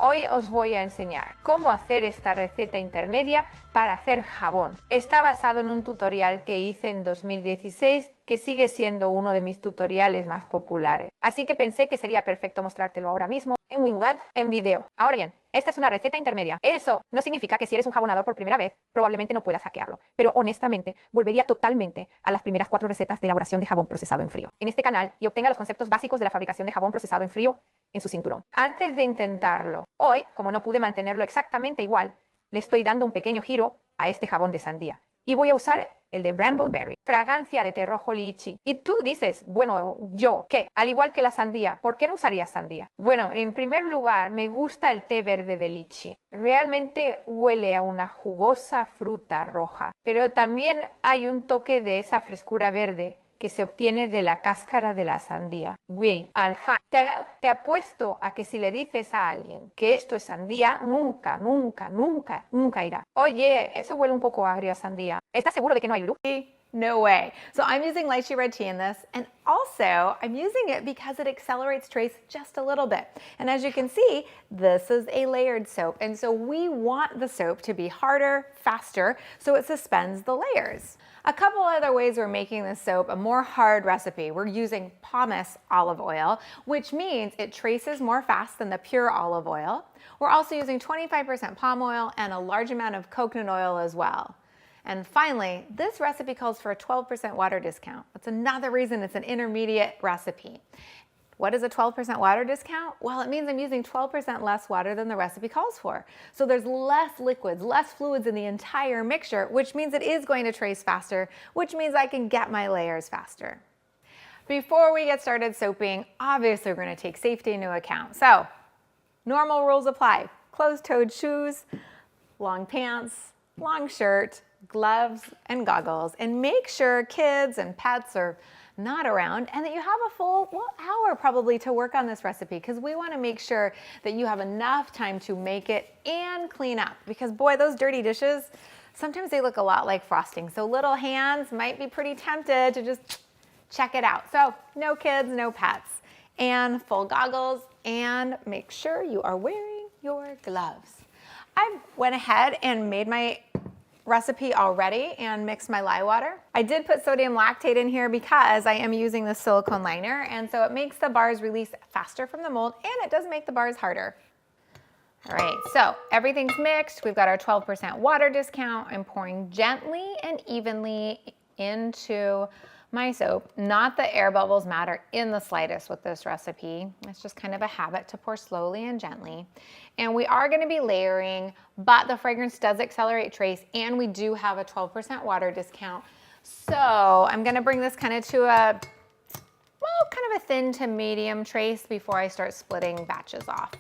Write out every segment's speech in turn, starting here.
Hoy os voy a enseñar cómo hacer esta receta intermedia para hacer jabón. Está basado en un tutorial que hice en 2016 que sigue siendo uno de mis tutoriales más populares. Así que pensé que sería perfecto mostrártelo ahora mismo en mi web, en video. Ahora bien, esta es una receta intermedia. Eso no significa que si eres un jabonador por primera vez, probablemente no puedas hackearlo. Pero honestamente, volvería totalmente a las primeras 4 recetas de elaboración de jabón procesado en frío en este canal y obtenga los conceptos básicos de la fabricación de jabón procesado en frío en su cinturón. Antes de intentarlo, hoy, como no pude mantenerlo exactamente igual, le estoy dando un pequeño giro a este jabón de sandía. Y voy a usar el de Brambleberry, fragancia de té rojo lichi. Y tú dices, bueno, ¿yo qué? Al igual que la sandía, ¿por qué no usarías sandía? Bueno, en primer lugar, me gusta el té verde de lichi. Realmente huele a una jugosa fruta roja, pero también hay un toque de esa frescura verde que se obtiene de la cáscara de la sandía. Güey, te apuesto a que si le dices a alguien que esto es sandía, nunca irá. Oye, eso huele un poco agrio a sandía. ¿Estás seguro de que no hay luz? No way. So I'm using lychee red tea in this, and also I'm using it because it accelerates trace just a little bit. And as you can see, this is a layered soap, and so we want the soap to be harder, faster, so it suspends the layers. A couple other ways we're making this soap a more hard recipe. We're using pomace olive oil, which means it traces more fast than the pure olive oil. We're also using 25% palm oil and a large amount of coconut oil as well. And finally, this recipe calls for a 12% water discount. That's another reason it's an intermediate recipe. What is a 12% water discount? Well, it means I'm using 12% less water than the recipe calls for. So there's less liquids, less fluids in the entire mixture, which means it is going to trace faster, which means I can get my layers faster. Before we get started soaping, obviously we're going to take safety into account. So normal rules apply. Closed-toed shoes, long pants, long shirt, gloves, and goggles. And make sure kids and pets are not around and that you have a full hour probably to work on this recipe, because we want to make sure that you have enough time to make it and clean up, because boy, those dirty dishes, sometimes they look a lot like frosting. So little hands might be pretty tempted to just check it out. So no kids, no pets, and full goggles, and make sure you are wearing your gloves. I went ahead and made my recipe already and mixed my lye water. I did put sodium lactate in here because I am using the silicone liner, and so it makes the bars release faster from the mold, and it does make the bars harder. All right, so everything's mixed. We've got our 12% water discount. I'm pouring gently and evenly into my soap. Not that air bubbles matter in the slightest with this recipe. It's just kind of a habit to pour slowly and gently. And we are going to be layering, but the fragrance does accelerate trace, and we do have a 12% water discount. So I'm going to bring this kind of to a, well, kind of a thin to medium trace before I start splitting batches off.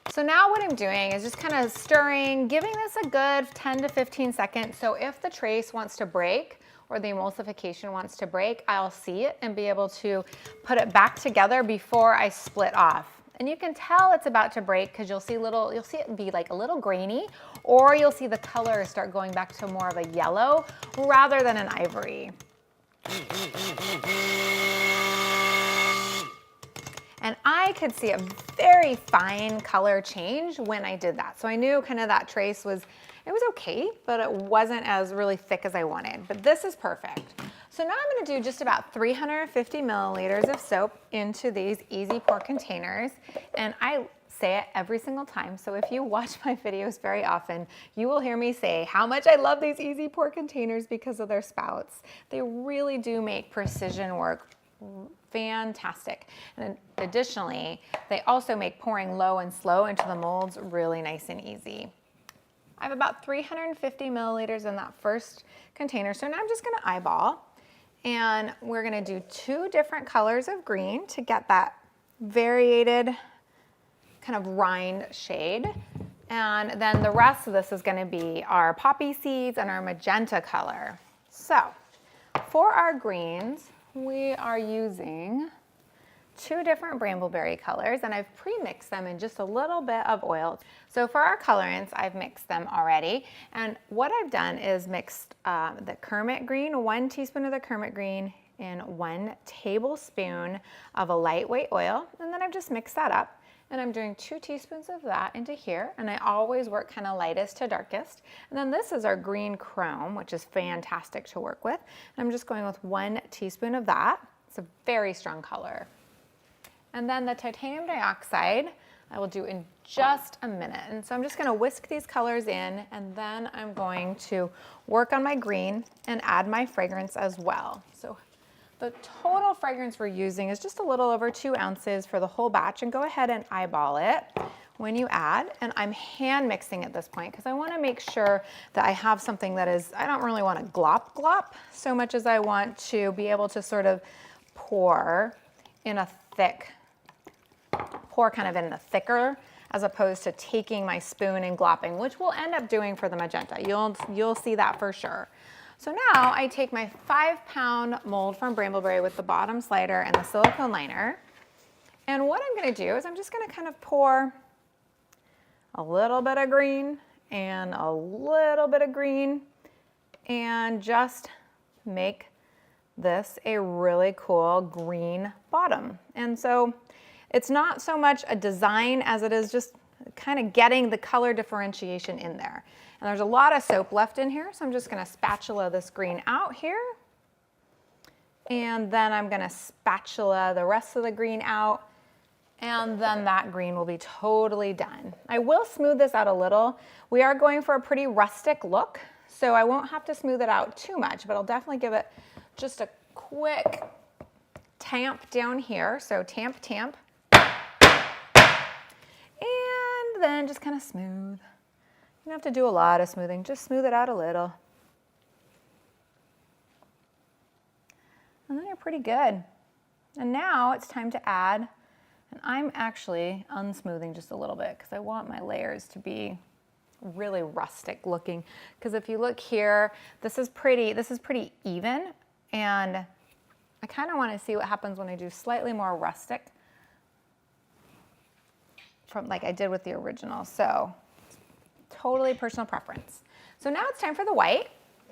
So now what I'm doing is just kind of stirring, giving this a good 10 to 15 seconds. So if the trace wants to break or the emulsification wants to break, I'll see it and be able to put it back together before I split off. And you can tell it's about to break because you'll see it be like a little grainy, or you'll see the color start going back to more of a yellow rather than an ivory. And I could see a very fine color change when I did that. So I knew kind of that trace was okay, but it wasn't as really thick as I wanted. But this is perfect. So now I'm gonna do just about 350 milliliters of soap into these easy pour containers. And I say it every single time. So if you watch my videos very often, you will hear me say how much I love these easy pour containers because of their spouts. They really do make precision work fantastic. And additionally, they also make pouring low and slow into the molds really nice and easy. I have about 350 milliliters in that first container. So now I'm just gonna eyeball, and we're gonna do 2 different colors of green to get that variated kind of rind shade. And then the rest of this is gonna be our poppy seeds and our magenta color. So for our greens, we are using 2 different brambleberry colors, and I've pre-mixed them in just a little bit of oil. So for our colorants, I've mixed them already. And what I've done is mixed the Kermit green, 1 teaspoon of the Kermit green in 1 tablespoon of a lightweight oil. And then I've just mixed that up. And I'm doing 2 teaspoons of that into here. And I always work kind of lightest to darkest. And then this is our green chrome, which is fantastic to work with. And I'm just going with 1 teaspoon of that. It's a very strong color. And then the titanium dioxide I will do in just a minute. And so I'm just going to whisk these colors in, and then I'm going to work on my green and add my fragrance as well. So the total fragrance we're using is just a little over 2 ounces for the whole batch, and go ahead and eyeball it when you add. And I'm hand mixing at this point because I want to make sure that I have something that is, I don't really want to glop glop so much as I want to be able to sort of pour in a thick, pour kind of in the thicker, as opposed to taking my spoon and glopping, which we'll end up doing for the magenta. You'll see that for sure. So now I take my 5-pound mold from Brambleberry with the bottom slider and the silicone liner. And what I'm gonna do is I'm just gonna kind of pour a little bit of green and a little bit of green and just make this a really cool green bottom. And so it's not so much a design as it is just kind of getting the color differentiation in there. And there's a lot of soap left in here, so I'm just going to spatula this green out here. And then I'm going to spatula the rest of the green out. And then that green will be totally done. I will smooth this out a little. We are going for a pretty rustic look, so I won't have to smooth it out too much, but I'll definitely give it just a quick tamp down here. So tamp, tamp. And then just kind of smooth. You don't have to do a lot of smoothing, just smooth it out a little. And then you're pretty good. And now it's time to add, and I'm actually unsmoothing just a little bit because I want my layers to be really rustic looking. Because if you look here, this is pretty even, and I kind of want to see what happens when I do slightly more rustic, from like I did with the original. So totally personal preference. So now it's time for the white.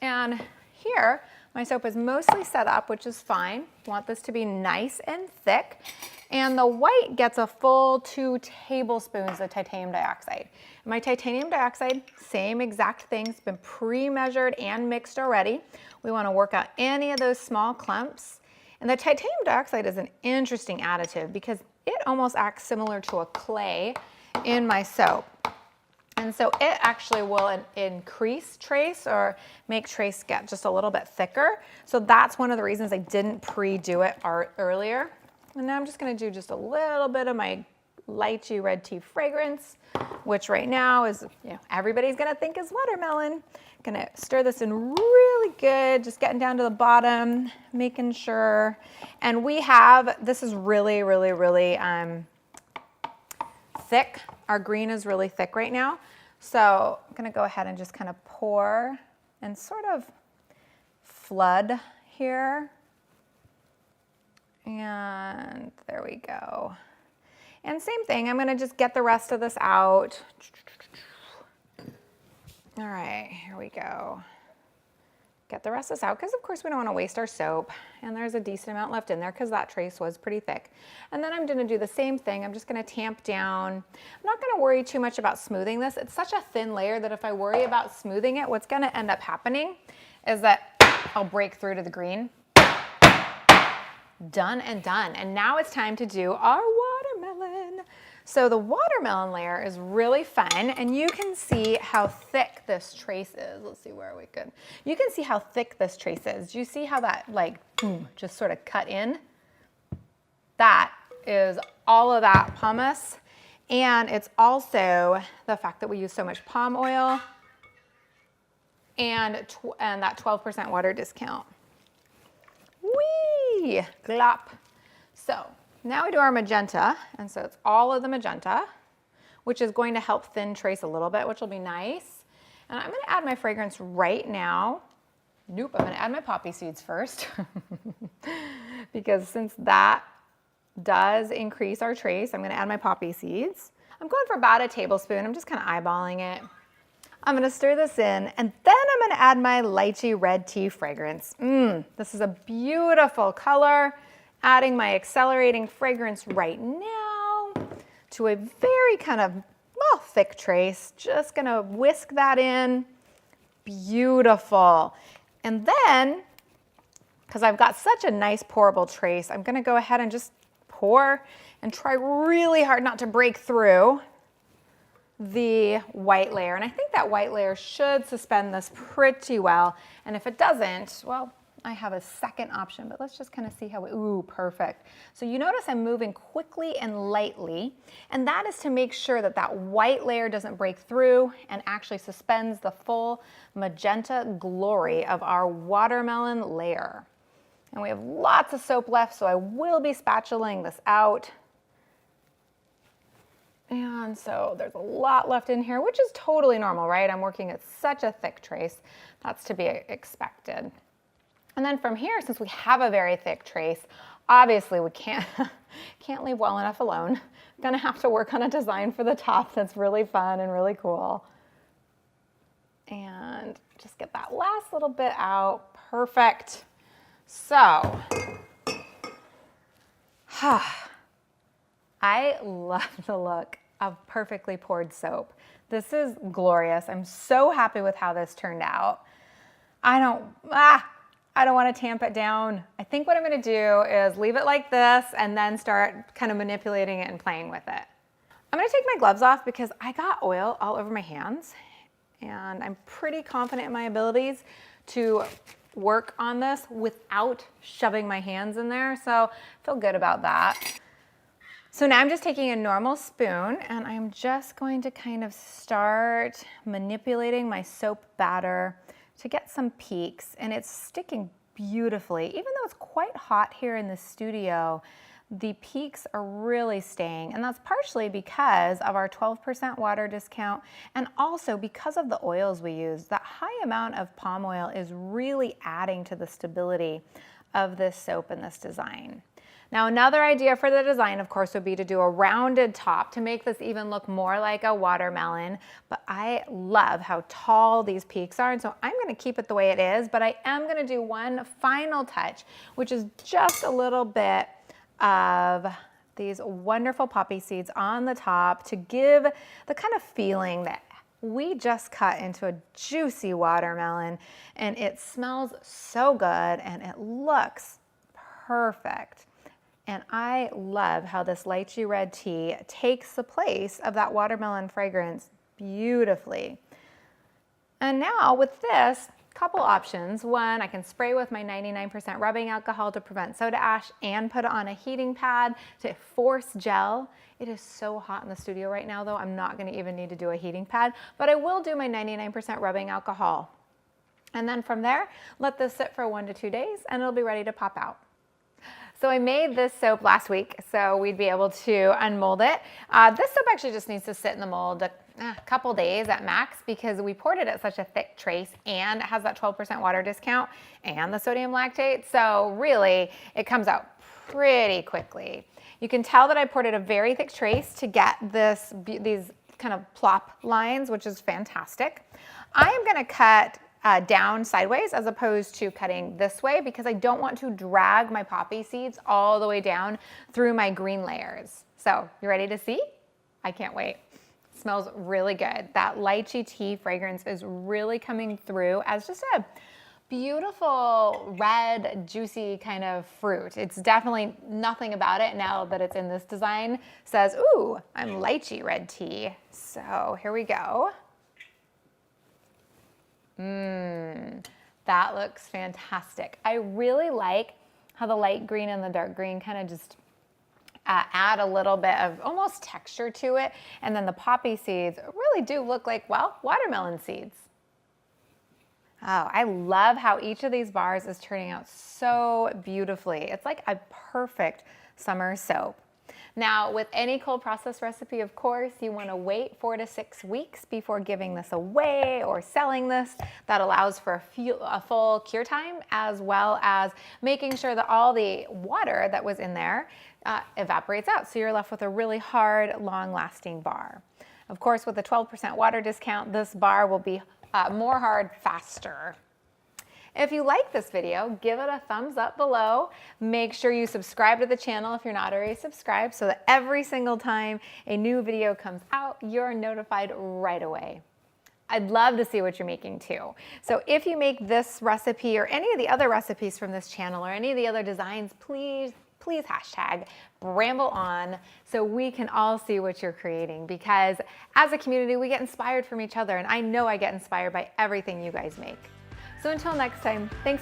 And here my soap is mostly set up, which is fine. Want this to be nice and thick. And the white gets a full 2 tablespoons of titanium dioxide. My titanium dioxide, same exact thing. It's been pre-measured and mixed already. We want to work out any of those small clumps. And the titanium dioxide is an interesting additive because it almost acts similar to a clay in my soap. And so it actually will increase trace or make trace get just a little bit thicker. So that's one of the reasons I didn't pre-do it earlier. And now I'm just going to do just a little bit of my lychee red tea fragrance, which right now is, everybody's going to think is watermelon. Going to stir this in really good, just getting down to the bottom, making sure. And we have, this is really, really, really thick. Our green is really thick right now. So I'm going to go ahead and just kind of pour and sort of flood here. And there we go. And same thing, I'm going to just get the rest of this out. All right, here we go. Get the rest of this out because of course we don't want to waste our soap, and there's a decent amount left in there because that trace was pretty thick. And then I'm going to do the same thing. I'm just going to tamp down. I'm not going to worry too much about smoothing this. It's such a thin layer that if I worry about smoothing it, what's going to end up happening is that I'll break through to the green. Done and done. And now it's time to do our watermelon. So the watermelon layer is really fun, and you can see how thick this trace is. Let's see, where are we? Good. You can see how thick this trace is. Do you see how that like just sort of cut in? That is all of that pumice, and it's also the fact that we use so much palm oil and that 12% water discount. Whee! Glop. So now we do our magenta, and so it's all of the magenta, which is going to help thin trace a little bit, which will be nice. And I'm going to add my fragrance right now. Nope, I'm going to add my poppy seeds first because since that does increase our trace. I'm gonna add my poppy seeds. I'm going for about a tablespoon. I'm just kind of eyeballing it. I'm gonna stir this in, and then I'm gonna add my lychee red tea fragrance. This is a beautiful color. Adding my accelerating fragrance right now to a very kind of, well, thick trace. Just gonna whisk that in. Beautiful. And then, because I've got such a nice pourable trace, I'm gonna go ahead and just pour and try really hard not to break through the white layer. And I think that white layer should suspend this pretty well. And if it doesn't, well, I have a second option, but let's just kind of see how ooh, perfect. So you notice I'm moving quickly and lightly, and that is to make sure that that white layer doesn't break through and actually suspends the full magenta glory of our watermelon layer. And we have lots of soap left, so I will be spatulaing this out. And so there's a lot left in here, which is totally normal, right? I'm working at such a thick trace. That's to be expected. And then from here, since we have a very thick trace, obviously we can't leave well enough alone. I'm gonna have to work on a design for the top that's really fun and really cool. And just get that last little bit out. Perfect. So, I love the look of perfectly poured soap. This is glorious. I'm so happy with how this turned out. I don't want to tamp it down. I think what I'm going to do is leave it like this and then start kind of manipulating it and playing with it. I'm going to take my gloves off because I got oil all over my hands, and I'm pretty confident in my abilities to work on this without shoving my hands in there, so I feel good about that. So now I'm just taking a normal spoon, and I'm just going to kind of start manipulating my soap batter to get some peaks, and it's sticking beautifully. Even though it's quite hot here in the studio, the peaks are really staying, and that's partially because of our 12% water discount, and also because of the oils we use. That high amount of palm oil is really adding to the stability of this soap and this design. Now, another idea for the design, of course, would be to do a rounded top to make this even look more like a watermelon, but I love how tall these peaks are, and so I'm going to keep it the way it is, but I am going to do one final touch, which is just a little bit of these wonderful poppy seeds on the top to give the kind of feeling that we just cut into a juicy watermelon, and it smells so good and it looks perfect. And I love how this lychee red tea takes the place of that watermelon fragrance beautifully. And now with this, couple options. One, I can spray with my 99% rubbing alcohol to prevent soda ash and put it on a heating pad to force gel. It is so hot in the studio right now though, I'm not gonna even need to do a heating pad, but I will do my 99% rubbing alcohol. And then from there, let this sit for 1 to 2 days and it'll be ready to pop out. So I made this soap last week, so we'd be able to unmold it. This soap actually just needs to sit in the mold a couple days at max because we poured it at such a thick trace and it has that 12% water discount and the sodium lactate. So really, it comes out pretty quickly. You can tell that I poured it a very thick trace to get these kind of plop lines, which is fantastic. I am gonna cut down sideways as opposed to cutting this way because I don't want to drag my poppy seeds all the way down through my green layers. So you ready to see? I can't wait. Smells really good. That lychee tea fragrance is really coming through as just a beautiful red juicy kind of fruit. It's definitely nothing about it now that it's in this design says, ooh, I'm lychee red tea. So here we go. That looks fantastic. I really like how the light green and the dark green kind of just add a little bit of almost texture to it. And then the poppy seeds really do look like, well, watermelon seeds. Oh, I love how each of these bars is turning out so beautifully. It's like a perfect summer soap. Now, with any cold process recipe, of course, you want to wait 4 to 6 weeks before giving this away or selling this. That allows for a full cure time, as well as making sure that all the water that was in there evaporates out. So you're left with a really hard, long-lasting bar. Of course, with a 12% water discount, this bar will be more hard faster. If you like this video, give it a thumbs up below. Make sure you subscribe to the channel if you're not already subscribed, so that every single time a new video comes out, you're notified right away. I'd love to see what you're making too. So if you make this recipe or any of the other recipes from this channel or any of the other designs, please hashtag Bramble On so we can all see what you're creating, because as a community, we get inspired from each other, and I know I get inspired by everything you guys make. So until next time, thanks